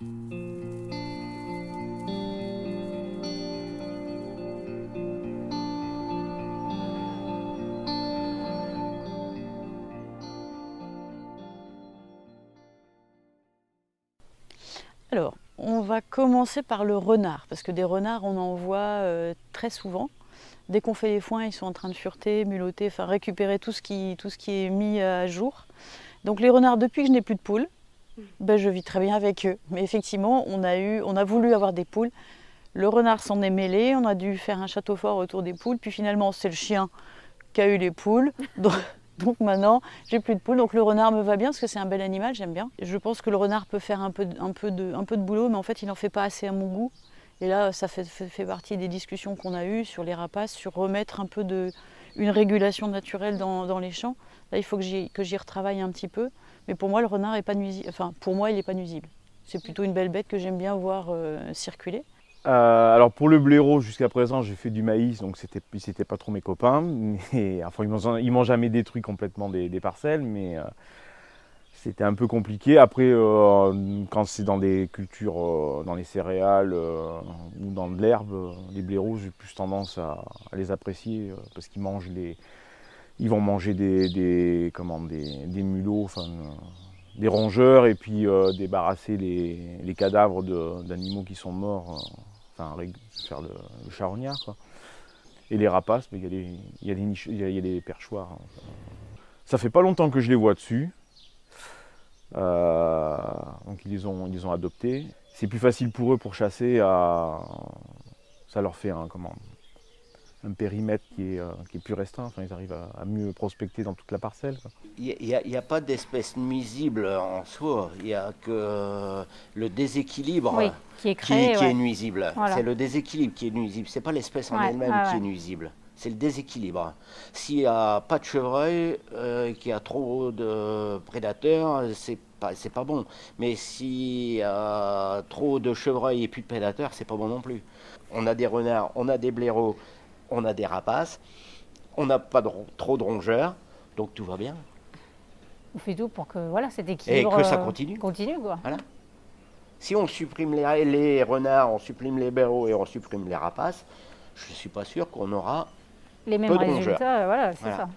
Alors, on va commencer par le renard, parce que des renards, on en voit très souvent. Dès qu'on fait les foins, ils sont en train de fureter, mulotter, enfin récupérer tout ce qui est mis à jour. Donc les renards, depuis que je n'ai plus de poules, ben, je vis très bien avec eux. Mais effectivement, on a voulu avoir des poules. Le renard s'en est mêlé, on a dû faire un château fort autour des poules, puis finalement c'est le chien qui a eu les poules. Donc maintenant, j'ai plus de poules. Donc le renard me va bien parce que c'est un bel animal, j'aime bien. Je pense que le renard peut faire un peu de boulot, mais en fait, il n'en fait pas assez à mon goût. Et là, ça fait partie des discussions qu'on a eues sur les rapaces, sur remettre un peu une régulation naturelle dans les champs. Là, il faut que j'y retravaille un petit peu. Mais pour moi, le renard n'est pas nuisible. Enfin, pour moi, il n'est pas nuisible. C'est plutôt une belle bête que j'aime bien voir circuler. Alors pour le blaireau, jusqu'à présent, j'ai fait du maïs, donc c'était pas trop mes copains. Mais, enfin, ils m'ont jamais détruit complètement des parcelles, mais c'était un peu compliqué. Après, quand c'est dans des cultures, dans les céréales ou dans de l'herbe, les blaireaux, j'ai plus tendance à les apprécier parce qu'ils ils vont manger des mulots, enfin, des rongeurs, et puis débarrasser les cadavres d'animaux qui sont morts. Enfin, faire le charognard, quoi. Et les rapaces, il y a des perchoirs. Ça fait pas longtemps que je les vois dessus. Donc ils les ont adoptés. C'est plus facile pour eux pour chasser. Ça leur fait un périmètre qui est plus restreint. Enfin, ils arrivent à mieux prospecter dans toute la parcelle, quoi. Il n'y a pas d'espèce nuisible en soi, il n'y a que le déséquilibre qui est créé, qui est nuisible. Voilà. C'est le déséquilibre qui est nuisible, ce n'est pas l'espèce en elle-même qui est nuisible, c'est le déséquilibre. S'il n'y a pas de chevreuil, qu'il y a trop de prédateurs, c'est pas bon. Mais s'il y a trop de chevreuils et plus de prédateurs, c'est pas bon non plus. On a des renards, on a des blaireaux, on a des rapaces, on n'a pas trop de rongeurs, donc tout va bien. On fait tout pour que cet équilibre et que ça continue. Quoi. Voilà. Si on supprime les renards, on supprime les blaireaux et on supprime les rapaces, je ne suis pas sûr qu'on aura les mêmes résultats. Voilà, c'est ça.